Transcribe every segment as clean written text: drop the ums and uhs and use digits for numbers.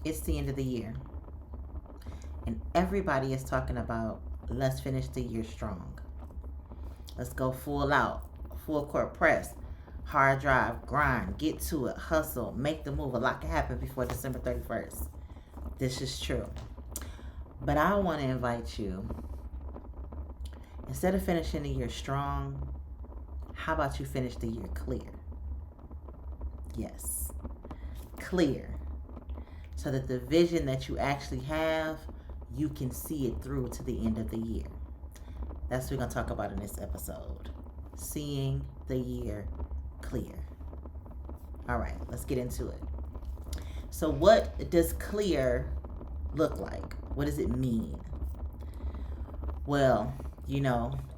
It's the end of the year, and everybody is talking about let's finish the year strong. Let's go full out, full court press, hard drive, grind, get to it, hustle, make the move. A lot can happen before December 31st. This is true. But I want to invite you, instead of finishing the year strong, how about you finish the year clear? Yes, clear. So that the vision that you actually have, you can see it through to the end of the year. That's what we're going to talk about in this episode. Seeing the year clear. All right, let's get into it. So what does clear look like? What does it mean? Well,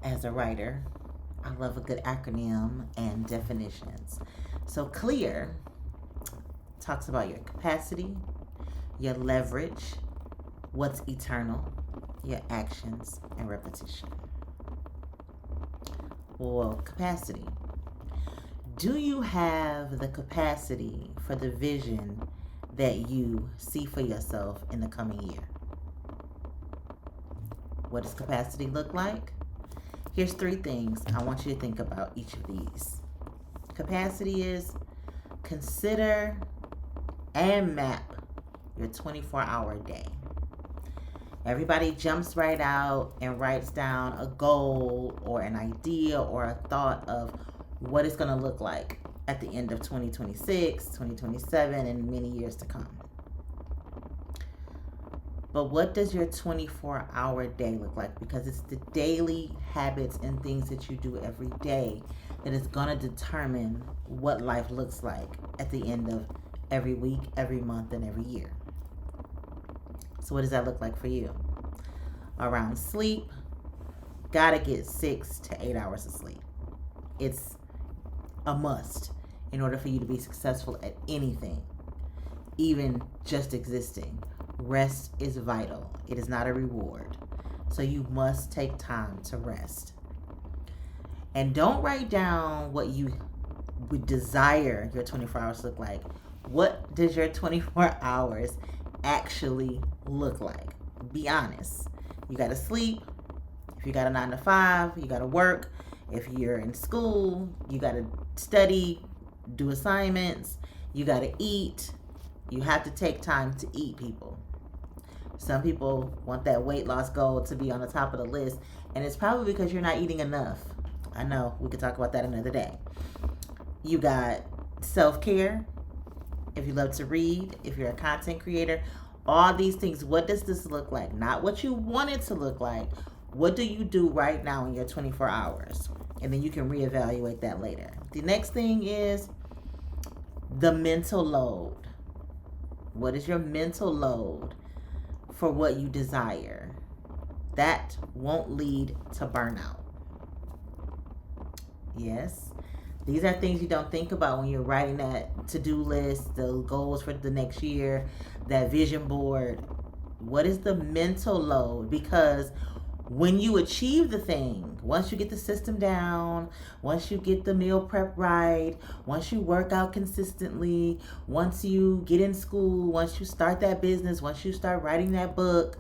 as a writer, I love a good acronym and definitions. So CLEAR talks about your capacity, your leverage, what's eternal, your actions, and repetition. Well, capacity. Do you have the capacity for the vision that you see for yourself in the coming year? What does capacity look like? Here's 3 things I want you to think about each of these. Capacity is consider and map your 24-hour day. Everybody jumps right out and writes down a goal or an idea or a thought of what it's going to look like at the end of 2026, 2027, and many years to come. But what does your 24-hour day look like? Because it's the daily habits and things that you do every day that is going to determine what life looks like at the end of every week, every month, and every year. So what does that look like for you? Around sleep, gotta get 6 to 8 hours of sleep. It's a must in order for you to be successful at anything, even just existing. Rest is vital. It is not a reward. So you must take time to rest. And don't write down what you would desire your 24 hours to look like. What does your 24 hours actually look like? Be honest. You got to sleep. If you got a 9 to 5, you got to work. If you're in school, you got to study, do assignments. You got to eat. You have to take time to eat, people. Some people want that weight loss goal to be on the top of the list, and it's probably because you're not eating enough. I know, we could talk about that another day. You got self-care. If you love to read, if you're a content creator, all these things. What does this look like? Not what you want it to look like. What do you do right now in your 24 hours? And then you can reevaluate that later. The next thing is the mental load. What is your mental load for what you desire? That won't lead to burnout. Yes. These are things you don't think about when you're writing that to-do list, the goals for the next year, that vision board. What is the mental load? Because when you achieve the thing, once you get the system down, once you get the meal prep right, once you work out consistently, once you get in school, once you start that business, once you start writing that book,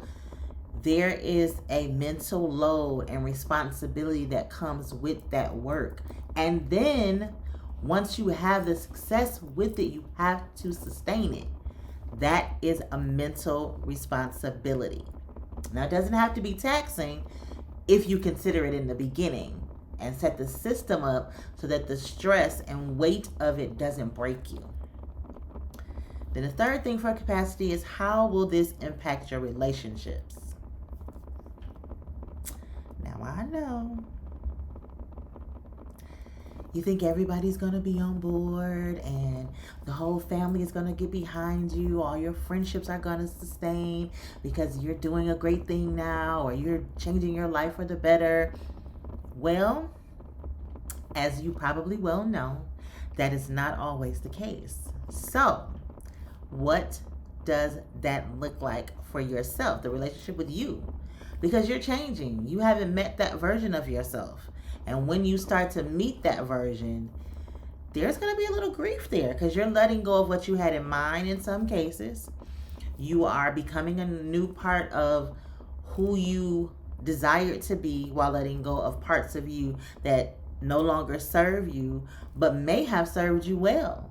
there is a mental load and responsibility that comes with that work. And then once you have the success with it, you have to sustain it. That is a mental responsibility. Now, it doesn't have to be taxing if you consider it in the beginning and set the system up so that the stress and weight of it doesn't break you. Then the third thing for capacity is, how will this impact your relationships? Now, I know you think everybody's going to be on board and the whole family is going to get behind you. All your friendships are going to sustain because you're doing a great thing now, or you're changing your life for the better. Well, as you probably well know, that is not always the case. So, what does that look like for yourself, the relationship with you? Because you're changing. You haven't met that version of yourself. And when you start to meet that version, there's going to be a little grief there because you're letting go of what you had in mind in some cases. You are becoming a new part of who you desired to be while letting go of parts of you that no longer serve you but may have served you well.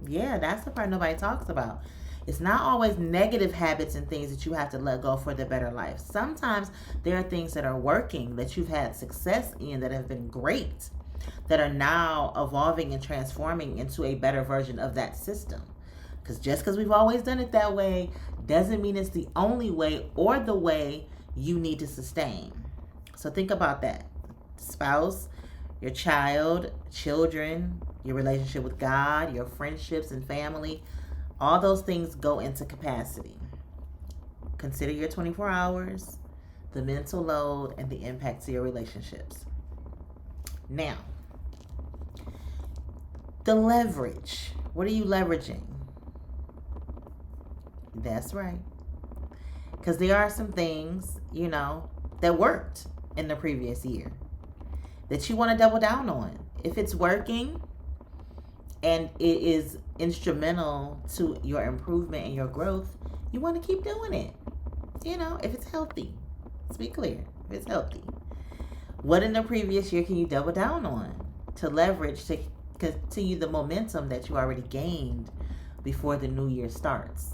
Yeah, that's the part nobody talks about. It's not always negative habits and things that you have to let go for the better life. Sometimes there are things that are working that you've had success in that have been great that are now evolving and transforming into a better version of that system. Because just because we've always done it that way doesn't mean it's the only way or the way you need to sustain. So think about that. Spouse, your child, children, your relationship with God, your friendships and family, all those things go into capacity. Consider your 24 hours, the mental load, and the impact to your relationships. Now, the leverage. What are you leveraging? That's right. Because there are some things, that worked in the previous year that you want to double down on. If it's working and it is instrumental to your improvement and your growth, you want to keep doing it. If it's healthy. Let's be clear. If it's healthy. What in the previous year can you double down on to leverage to continue the momentum that you already gained before the new year starts?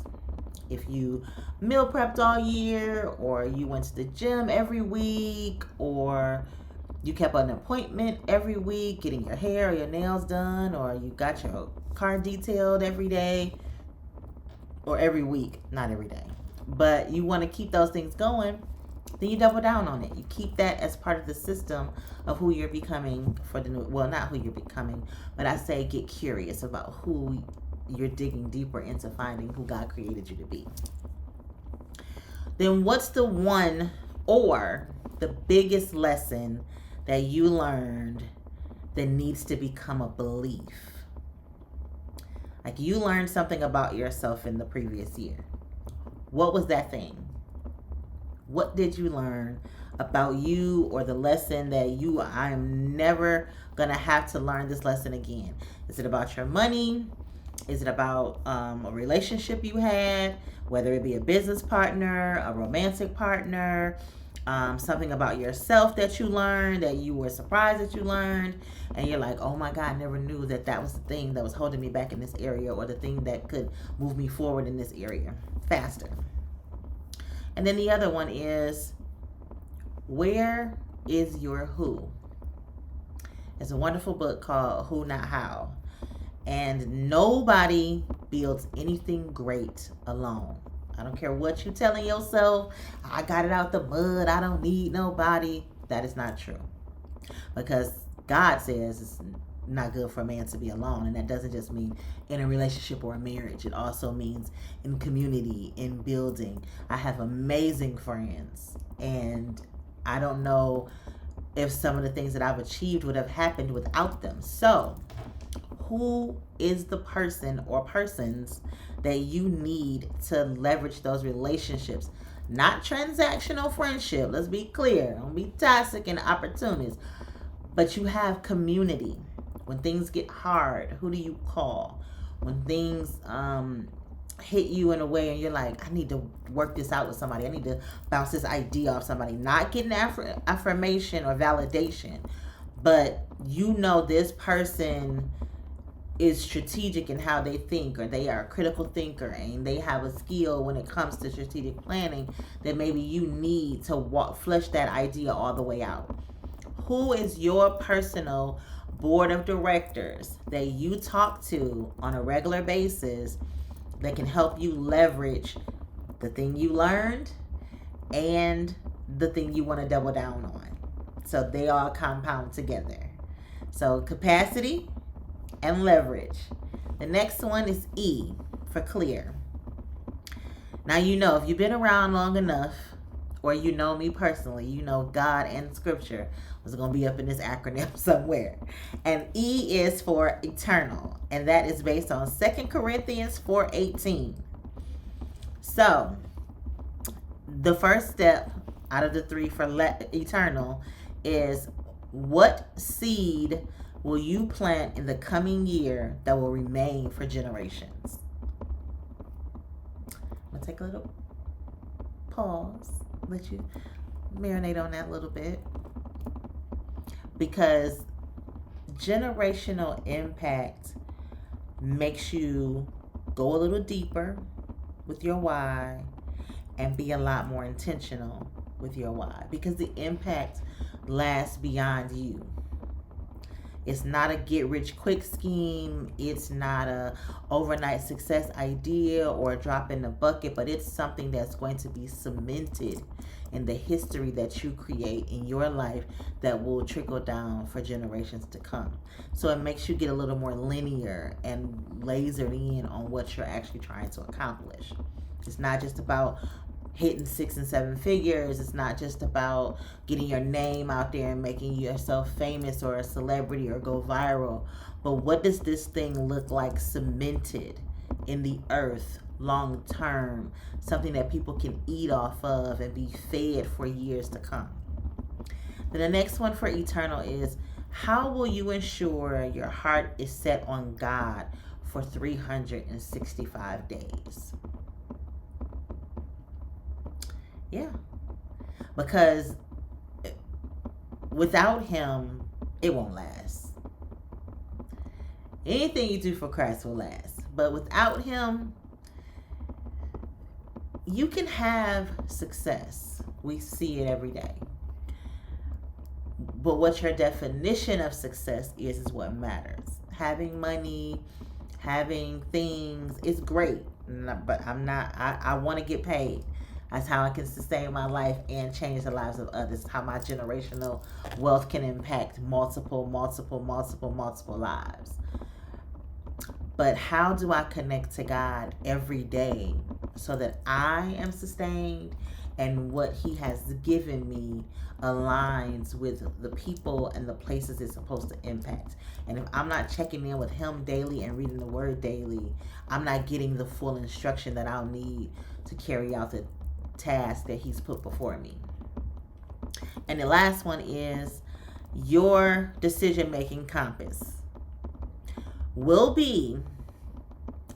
If you meal prepped all year, or you went to the gym every week, or you kept an appointment every week getting your hair or your nails done, or you got your car detailed every day or every week, not every day, but you want to keep those things going, then you double down on it. You keep that as part of the system of who you're becoming for the new, well, not who you're becoming, but I say get curious about who you're digging deeper into finding who God created you to be. Then what's the one or the biggest lesson that you learned that needs to become a belief? Like you learned something about yourself in the previous year. What was that thing? What did you learn about you, or the lesson that I am never going to have to learn this lesson again? Is it about your money? Is it about a relationship you had, whether it be a business partner, a romantic partner, something about yourself that you learned, that you were surprised that you learned, and you're like, oh my God, I never knew that was the thing that was holding me back in this area, or the thing that could move me forward in this area faster. And then the other one is, where is your who? It's a wonderful book called Who Not How. And nobody builds anything great alone. I don't care what you're telling yourself. I got it out the mud. I don't need nobody. That is not true. Because God says it's not good for a man to be alone. And that doesn't just mean in a relationship or a marriage. It also means in community, in building. I have amazing friends. And I don't know if some of the things that I've achieved would have happened without them. So, who is the person or persons that you need to leverage those relationships? Not transactional friendship. Let's be clear. Don't be toxic and opportunist. But you have community. When things get hard, who do you call? When things hit you in a way and you're like, I need to work this out with somebody. I need to bounce this idea off somebody. Not getting affirmation or validation, but this person is strategic in how they think, or they are a critical thinker, and they have a skill when it comes to strategic planning that maybe you need to flesh that idea all the way out. Who is your personal board of directors that you talk to on a regular basis that can help you leverage the thing you learned and the thing you want to double down on? So they all compound together. So capacity and leverage. The next one is E for clear. Now, if you've been around long enough, or you know me personally, God and scripture was going to be up in this acronym somewhere. And E is for eternal. And that is based on 2 Corinthians 4:18. So, the first step out of the three for eternal is, what seed will you plant in the coming year that will remain for generations? gonna take a little pause, let you marinate on that a little bit, because generational impact makes you go a little deeper with your why and be a lot more intentional with your why, because the impact lasts beyond you. It's not a get rich quick scheme. It's not a overnight success idea or a drop in the bucket, but it's something that's going to be cemented in the history that you create in your life that will trickle down for generations to come. So it makes you get a little more linear and lasered in on what you're actually trying to accomplish. It's not just about hitting 6 and 7 figures. It's not just about getting your name out there and making yourself famous or a celebrity or go viral. But what does this thing look like cemented in the earth long term? Something that people can eat off of and be fed for years to come. Then the next one for eternal is, how will you ensure your heart is set on God for 365 days? Yeah. Because without him, it won't last. Anything you do for Christ will last. But without him, you can have success. We see it every day. But what your definition of success is what matters. Having money, having things is great. But I want to get paid. That's how I can sustain my life and change the lives of others. How my generational wealth can impact multiple lives. But how do I connect to God every day so that I am sustained and what he has given me aligns with the people and the places it's supposed to impact? And if I'm not checking in with him daily and reading the word daily, I'm not getting the full instruction that I'll need to carry out the task that he's put before me. And the last one is, your decision-making compass will be,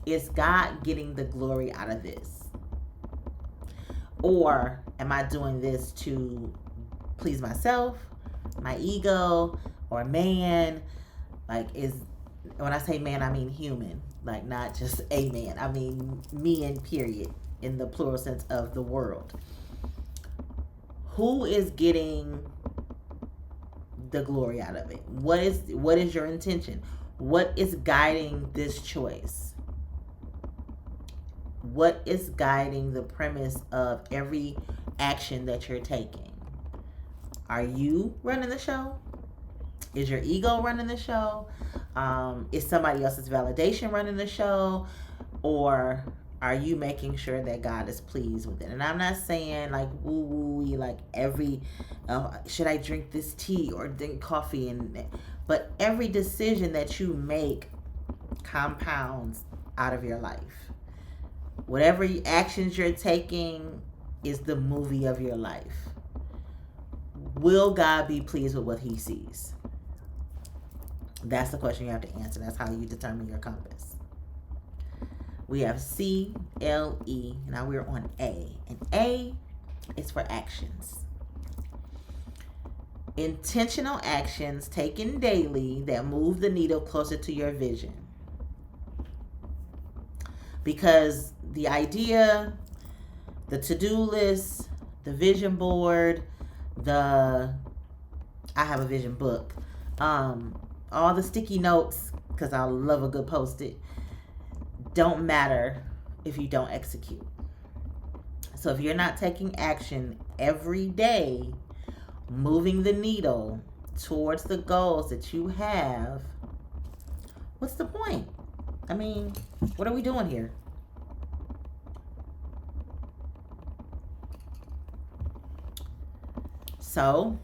is God getting the glory out of this? Or am I doing this to please myself, my ego, or man? Like, when I say man, I mean human. Like, not just a man. I mean men, period, in the plural sense of the world. Who is getting the glory out of it? What is your intention? What is guiding this choice? What is guiding the premise of every action that you're taking? Are you running the show? Is your ego running the show? Is somebody else's validation running the show? Or are you making sure that God is pleased with it? And I'm not saying like woo-woo, like every, should I drink this tea or drink coffee? But every decision that you make compounds out of your life. Whatever actions you're taking is the movie of your life. Will God be pleased with what he sees? That's the question you have to answer. That's how you determine your compass. We have C.L.E. Now we're on A. And A is for actions. Intentional actions taken daily that move the needle closer to your vision. Because the idea, the to-do list, the vision board, I have a vision book, all the sticky notes, because I love a good post-it, don't matter if you don't execute. So if you're not taking action every day, moving the needle towards the goals that you have, what's the point? I mean, what are we doing here? So,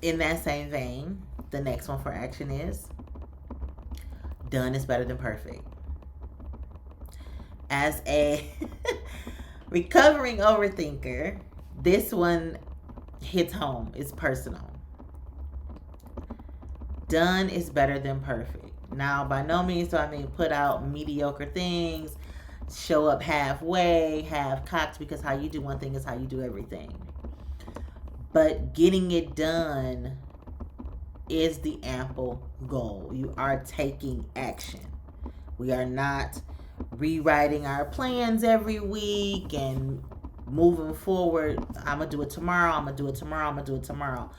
in that same vein, the next one for action is, done is better than perfect. As a recovering overthinker, this one hits home. It's personal. Done is better than perfect. Now, by no means do I mean put out mediocre things. show up halfway, half cocked, because how you do one thing is how you do everything. But getting it done is the ample goal. You are taking action. We are not rewriting our plans every week and moving forward. I'm going to do it tomorrow. I'm going to do it tomorrow. I'm going to do it tomorrow.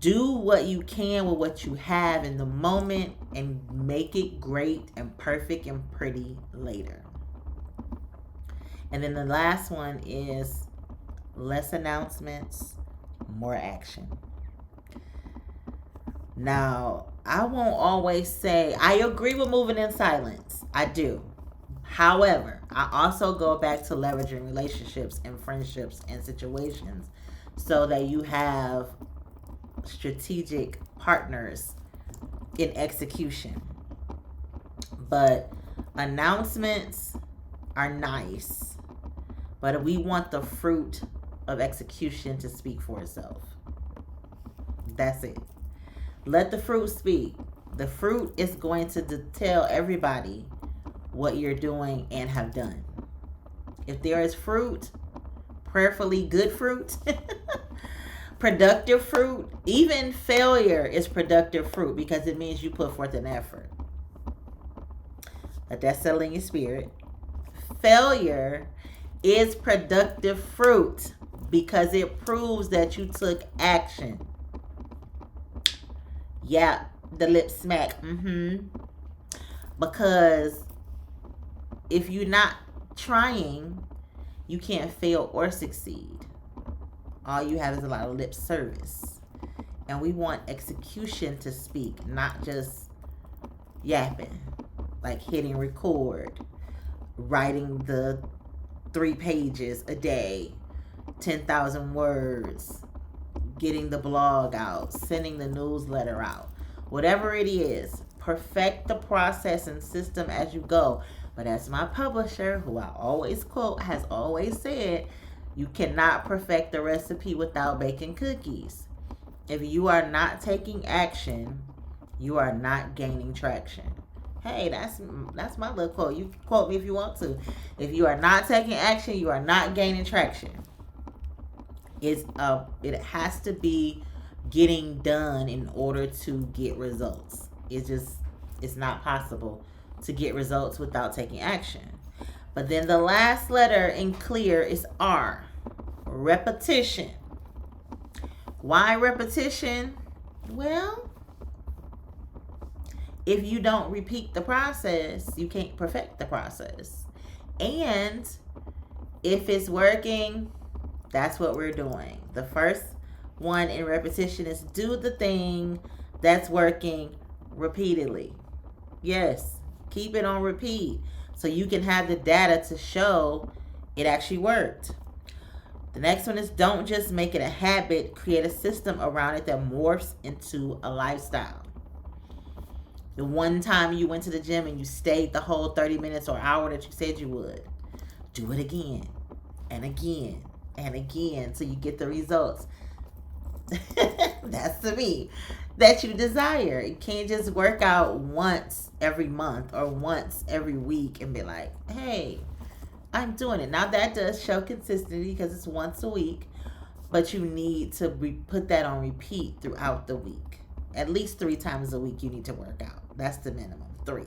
Do what you can with what you have in the moment and make it great and perfect and pretty later. And then the last one is less announcements, more action. Now, I won't always say I agree with moving in silence. I do. However, I also go back to leveraging relationships and friendships and situations so that you have strategic partners in execution. But announcements are nice, but we want the fruit of execution to speak for itself. That's it. Let the fruit speak. The fruit is going to tell everybody what you're doing and have done. If there is fruit, prayerfully good fruit, productive fruit, even failure is productive fruit because it means you put forth an effort. Let that settle in your spirit. Failure is productive fruit because it proves that you took action. Yeah, the lip smack. Because if you're not trying, you can't fail or succeed. All you have is a lot of lip service. And we want execution to speak, not just yapping. Like hitting record, writing the 3 pages a day, 10,000 words, getting the blog out, sending the newsletter out. Whatever it is, perfect the process and system as you go. But as my publisher, who I always quote, has always said, you cannot perfect the recipe without baking cookies. If you are not taking action, you are not gaining traction. Hey, that's my little quote. You can quote me if you want to. If you are not taking action, you are not gaining traction. It has to be getting done in order to get results. It's not possible to get results without taking action. But then the last letter in C.L.E.A.R is R. Repetition. Why repetition? Well, if you don't repeat the process, you can't perfect the process. And if it's working, that's what we're doing. The first one in repetition is do the thing that's working repeatedly. Yes, keep it on repeat so you can have the data to show it actually worked. The next one is don't just make it a habit, create a system around it that morphs into a lifestyle. The one time you went to the gym and you stayed the whole 30 minutes or hour that you said you would, do it again and again and again so you get the results. That's to me that you desire. You can't just work out once every month or once every week and be like, hey, I'm doing it. Now that does show consistency because it's once a week, but you need to put that on repeat throughout the week. At least 3 times a week you need to work out. That's the minimum, 3.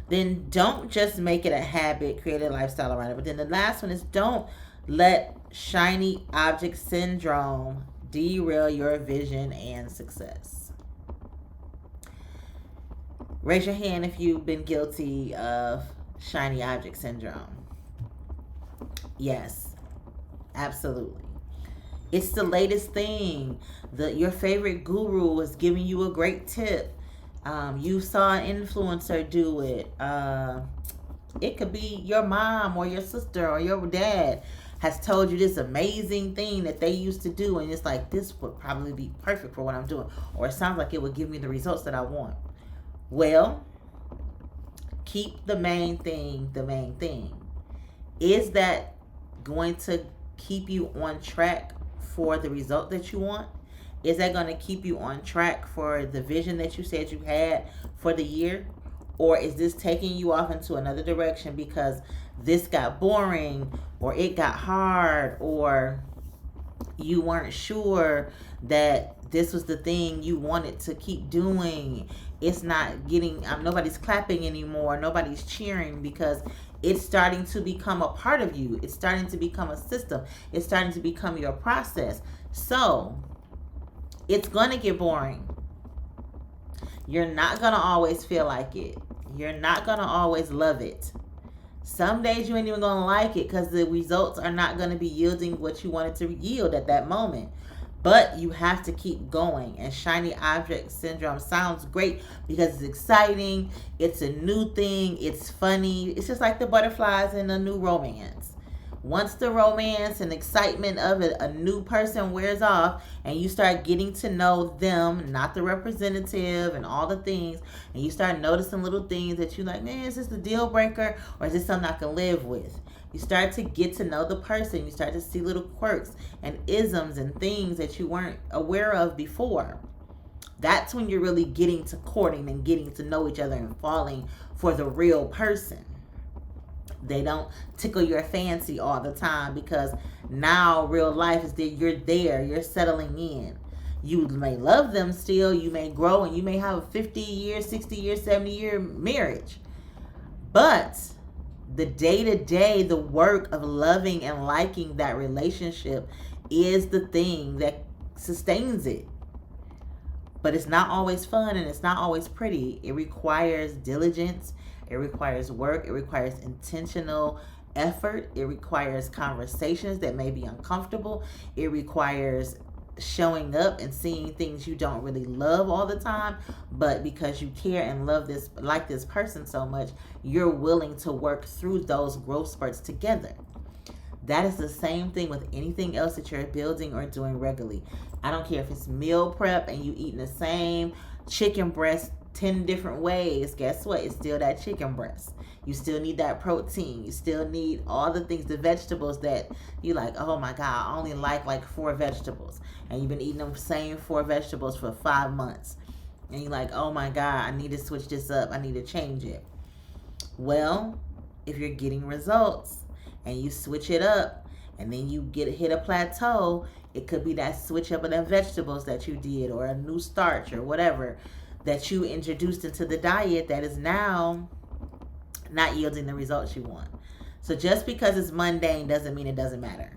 Then don't just make it a habit, create a lifestyle around it. But then the last one is don't let shiny object syndrome derail your vision and success. Raise your hand if you've been guilty of shiny object syndrome. Yes, absolutely. It's the latest thing. Your favorite guru is giving you a great tip. You saw an influencer do it. It could be your mom or your sister or your dad has told you this amazing thing that they used to do, and it's like, this would probably be perfect for what I'm doing, or it sounds like it would give me the results that I want. Well, keep the main thing the main thing. Is that going to keep you on track for the result that you want? Is that going to keep you on track for the vision that you said you had for the year? Or is this taking you off into another direction because this got boring, or it got hard, or you weren't sure that this was the thing you wanted to keep doing? It's not getting, nobody's clapping anymore, nobody's cheering, because it's starting to become a part of you. It's starting to become a system. It's starting to become your process. So it's going to get boring. You're not going to always feel like it. You're not going to always love it. Some days you ain't even going to like it because the results are not going to be yielding what you wanted to yield at that moment. But you have to keep going. And shiny object syndrome sounds great because it's exciting. It's a new thing. It's funny. It's just like the butterflies in a new romance. Once the romance and excitement of it, a new person wears off, and you start getting to know them, not the representative and all the things, and you start noticing little things that you like, man, is this a deal breaker, or is this something I can live with? You start to get to know the person. You start to see little quirks and isms and things that you weren't aware of before. That's when you're really getting to courting and getting to know each other and falling for the real person. They don't tickle your fancy all the time, because now real life is that you're settling in. You may love them still, you may grow, and you may have a 50-year, 60-year, 70-year marriage. But the day-to-day, the work of loving and liking that relationship is the thing that sustains it. But it's not always fun, and it's not always pretty. It requires diligence. It requires work. It requires intentional effort. It requires conversations that may be uncomfortable. It requires showing up and seeing things you don't really love all the time, but because you care and love this, like this person so much, you're willing to work through those growth spurts together. That is the same thing with anything else that you're building or doing regularly. I don't care if it's meal prep and you eating the same chicken breast 10 different ways. Guess what? It's still that chicken breast. You still need that protein. You still need all the things, the vegetables that you like, oh my God, I only like 4 vegetables. And you've been eating them same 4 vegetables for 5 months. And you're like, oh my God, I need to switch this up. I need to change it. Well, if you're getting results and you switch it up and then you hit a plateau, it could be that switch up of the vegetables that you did, or a new starch, or whatever that you introduced into the diet that is now not yielding the results you want. So just because it's mundane doesn't mean it doesn't matter.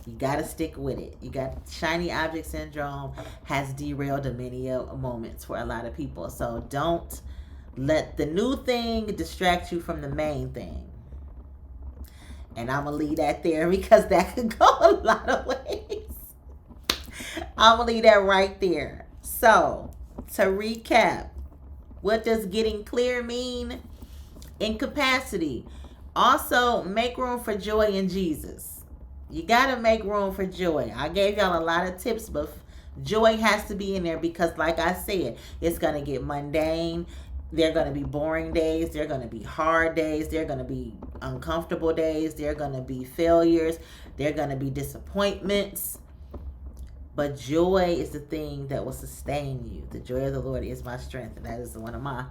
You got to stick with it. You got shiny object syndrome has derailed many moments for a lot of people. So don't let the new thing distract you from the main thing. And I'm going to leave that there because that could go a lot of ways. I'm going to leave that right there. So, to recap, what does getting clear mean? Incapacity. Also, make room for joy in Jesus. You got to make room for joy. I gave y'all a lot of tips, but joy has to be in there because, like I said, it's going to get mundane. There are going to be boring days. There are going to be hard days. There are going to be uncomfortable days. There are going to be failures. There are going to be disappointments. But joy is the thing that will sustain you. The joy of the Lord is my strength. And that is one of my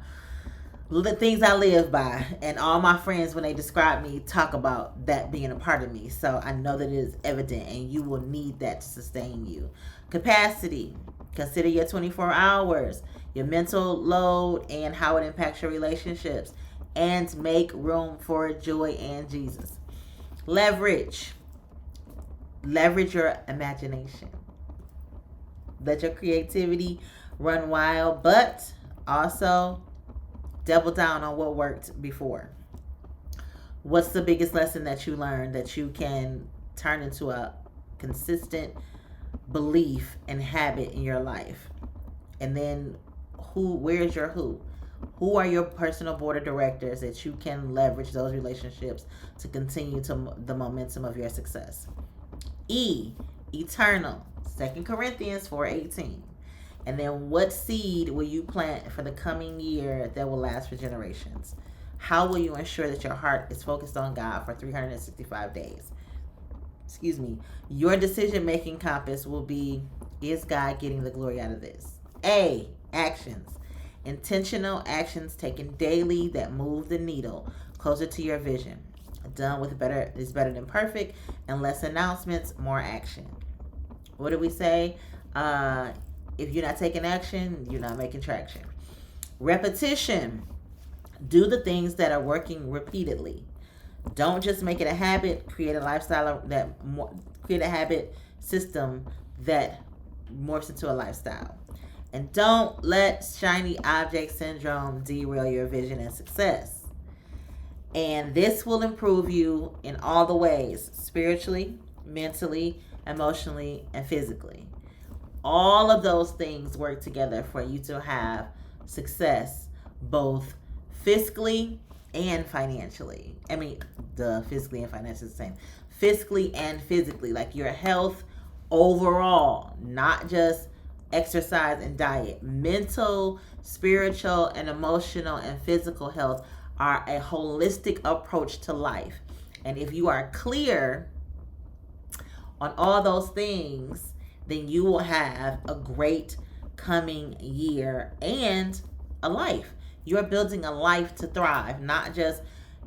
things I live by. And all my friends, when they describe me, talk about that being a part of me. So I know that it is evident, and you will need that to sustain you. Capacity. Consider your 24 hours, your mental load, and how it impacts your relationships. And make room for joy and Jesus. Leverage. Leverage your imagination. Let your creativity run wild, but also double down on what worked before. What's the biggest lesson that you learned that you can turn into a consistent belief and habit in your life? And then where's your who? Who are your personal board of directors that you can leverage those relationships to continue to the momentum of your success? E, eternal. 2 Corinthians 4:18. And then what seed will you plant for the coming year that will last for generations? How will you ensure that your heart is focused on God for 365 days? Your decision-making compass will be, is God getting the glory out of this? A, actions. Intentional actions taken daily that move the needle closer to your vision. Done with better is better than perfect, and less announcements, more action. What do we say? If you're not taking action, you're not making traction. Repetition. Do the things that are working repeatedly. Don't just make it a habit. Create a lifestyle create a habit system that morphs into a lifestyle. And don't let shiny object syndrome derail your vision and success. And this will improve you in all the ways: spiritually, mentally, emotionally, and physically. All of those things work together for you to have success, both fiscally and financially. I mean, the physically and financially is the same. Fiscally and physically, like your health overall, not just exercise and diet. Mental, spiritual, and emotional and physical health are a holistic approach to life. And if you are clear on all those things, then you will have a great coming year and a life. You're building a life to thrive, not just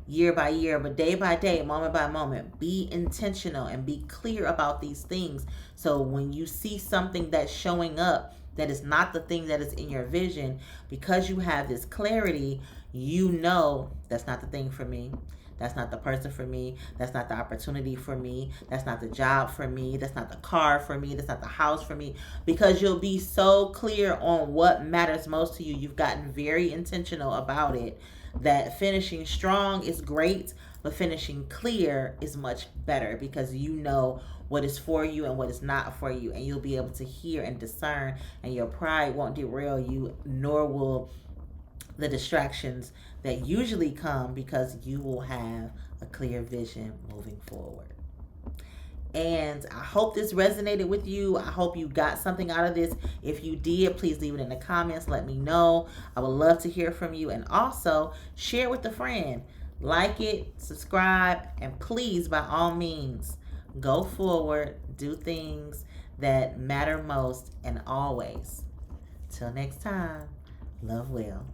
year by year, but day by day, moment by moment. Be intentional and be clear about these things. So when you see something that's showing up that is not the thing that is in your vision, because you have this clarity, you know that's not the thing for me. That's not the person for me. That's not the opportunity for me. That's not the job for me. That's not the car for me. That's not the house for me. Because you'll be so clear on what matters most to you. You've gotten very intentional about it. That finishing strong is great, but finishing clear is much better because you know what is for you and what is not for you. And you'll be able to hear and discern, and your pride won't derail you, nor will the distractions that usually come, because you will have a clear vision moving forward. And I hope this resonated with you. I hope you got something out of this. If you did, please leave it in the comments. Let me know. I would love to hear from you. And also share it with a friend. Like it, subscribe, and please, by all means, go forward, do things that matter most, and always, till next time, love well.